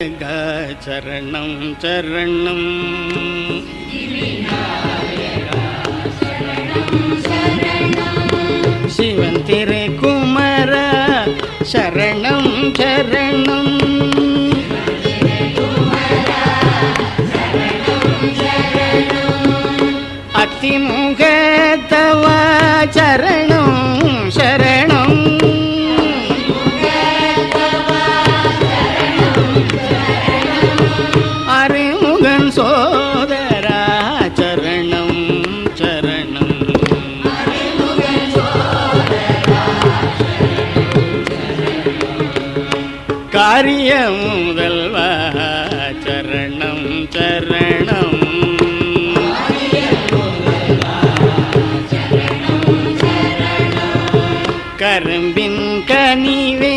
சரணம் சரணம் சிவன் திரை குமர சரணம் சரணம் அத்திமுகத்தவ சரணம் சரணம் அறிமுகன் சோதரா சரணம் சரணம் காரிய முதல்வா சரணம் சரணம் கரும்பின் கனிவே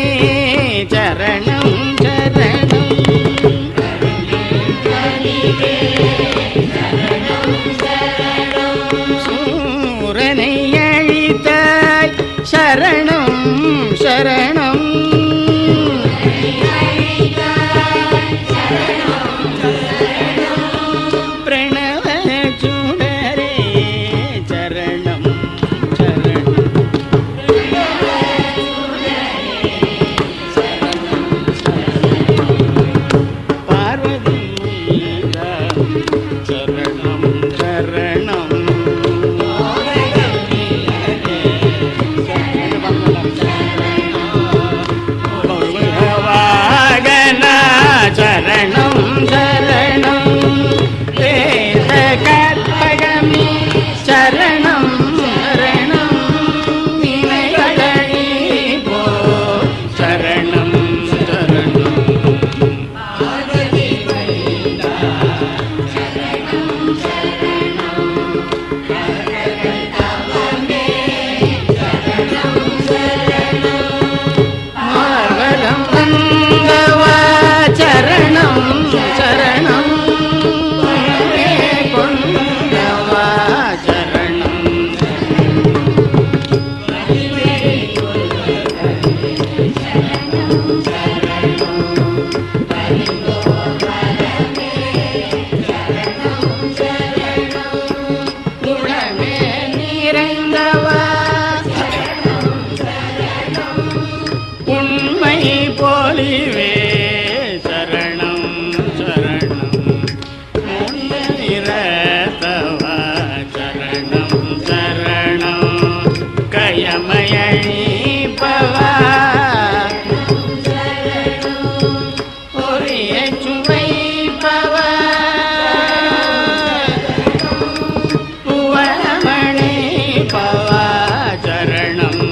சரணம் சரணம் சூரனை அழித்தாய் சரணம் சரணம் பிரணவ சுடரே சரணம் சரணம் பார்வதி சரணம் சரணம் வாகனா சரணம் சரணம் வேத கற்பகமே சரணம் சரணம் வினைகளி போ சரணம் சரணம் மார்வலம் வந்தவா சரணம் சரணம் கொண்டவா சரணம் உடமே நிறைந்தவா உண்மை போலிவே சரணம் சரணம் முன்னிறத்தவா சரணம் சரணம் கயமயழிப்பவா ஒரே சுவைப்பவா புவனமணி பவா சரணம்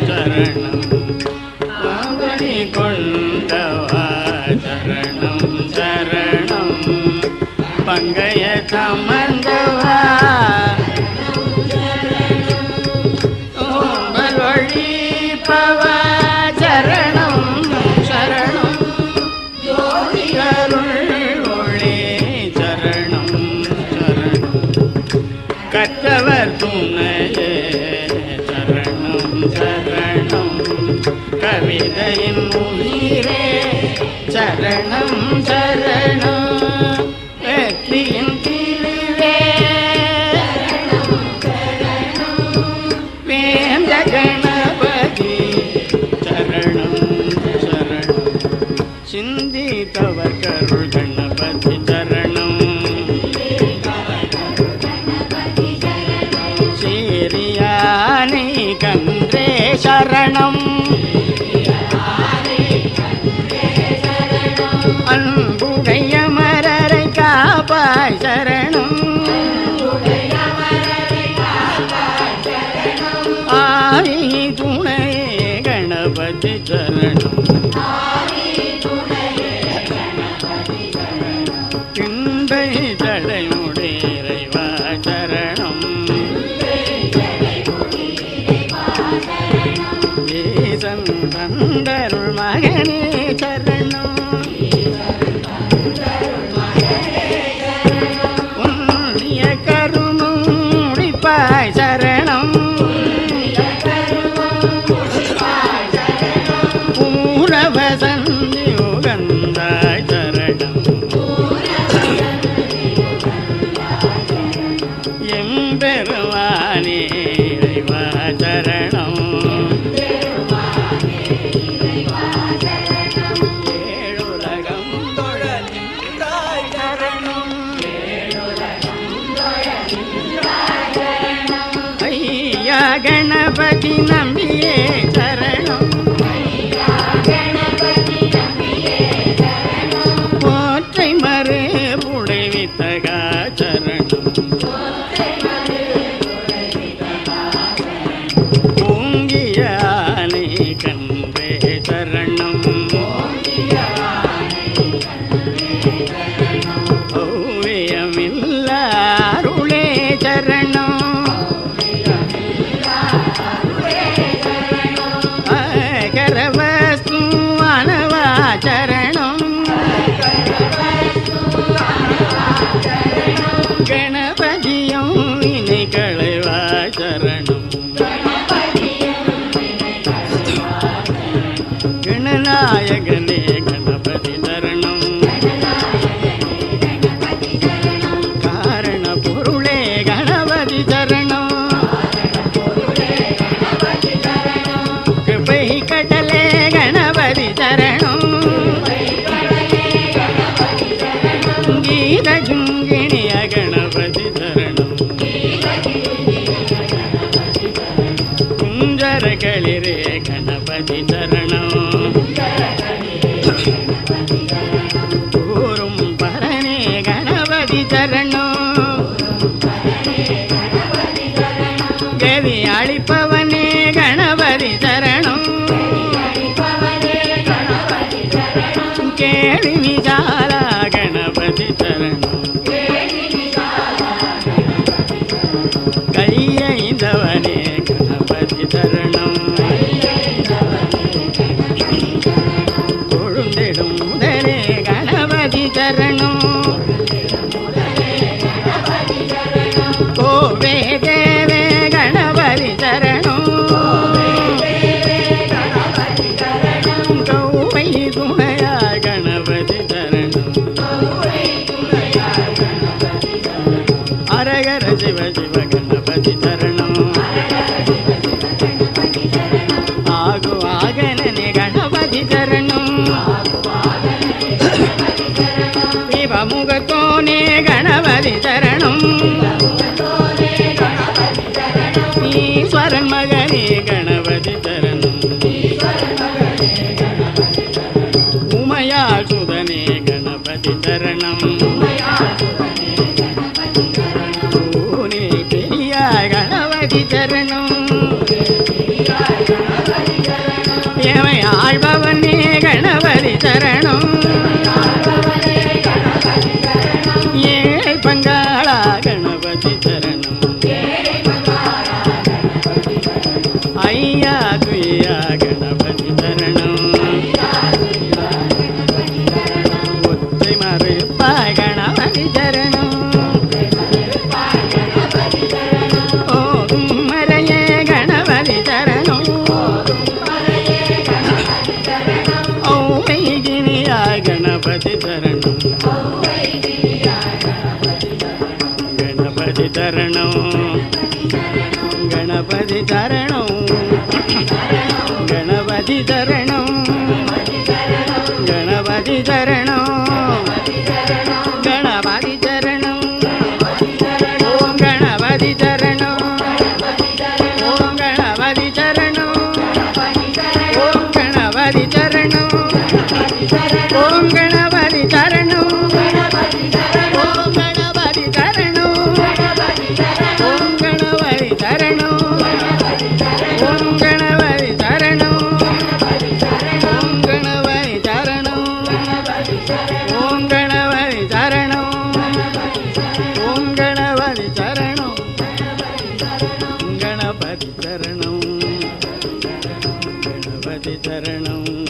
சரணம் பாவனி கொண்டவா சரணம் சரணம் பங்கைய சமந்தவா ஓம்பல் ஒழிப்பவா சரணம் சரணம் ஜோதியருள் ஒளி சரணம் சரணம் கற்றவர் துணையே சரணம் சரணம் கவிதையின் உயிரே சரணம் சரணம் வெற்றியின் தீவிரே வேந்த கணபதி சரணம் சரணம் சிந்தித்தவர் கருள் கணபதி சரணம் சீரியானை கன்றே சரணம் அன்புடைய மரரை காப்பாய் சரணம் ஆரி துணையே கணபதி சரணம் திண்டை தடையுடையறைவா சரணம் ஈசன் தந்தருள் மகனே சரணம் உன்னிய கருணும் முடிப்பாய் சரணம் பூரவசந்தி உகந்தாய் சரணம் ஓவியமில்லாருளே சரணம் கரவஸ்து அனவா சரணம் கணபதியும் இனி களைவா சரணம் கணநாயகனே கணபதி சரணம் காரண பொருளே கணபதி சரணம் கிருபை கடலே கணபதி சரணம் கீத குங்கிணிய கணபதி சரணம் குஞ்சர களிரே கணபதி சரணம் கூறும் பரனே கணபதி சரணம் கவி அளிப்பவனே கணபதி சரணம் கேள்வி விசாலா கணபதி சரணம் கையைந்தவனே கணபதி சரணம் கொழுந்திடும் முதலே கணபதி சரணம் கோவே தேவே கணபதி சரணம் கௌவை துணையா கணபதி சரணம் அரகர சிவ சிவ கணபதி சரணம் ஆகு ஆகனே கணபதி சரணம் சிவமுகத்தோனே கணபதி சரணம் ஈஸ்வரன் மகனே கணபதி சரணம் உமையா சுதனே கணபதி சரணம் பூனே பெரியா கணபதி சரணம் எமை ஆழ்பவனே கணபதி சரணம் ஏழை பங்காளா கணபதி சரணம் ஐயா துய்யா கணபதி சரணம் ஒத்தை மறுப்பாய் கணபதி சரணம் ஓதும் மறையே கணபதி சரணம் ஓமைகினியா கணபதி சரணம் கணபதி சரணம் கணபதி சரணம் கணபதி சரணம் கணபதி சரணம் கணபதி சரணம் ஓம் கணபதி சரணம் ஓம் கணபதி சரணம் ஓம் கணபதி சரணம் ஓம் கணபதி சரணம் ஓம் கணபதி சரணம் ஓம் கணபதி சரணம் ஓம் கணபதி சரணம் ஓம் கணபதி சரணம் ஓம் கணபதி சரணம் ஓம் கணபதி சரணம் கணபதி சரணம் கணபதி சரணம்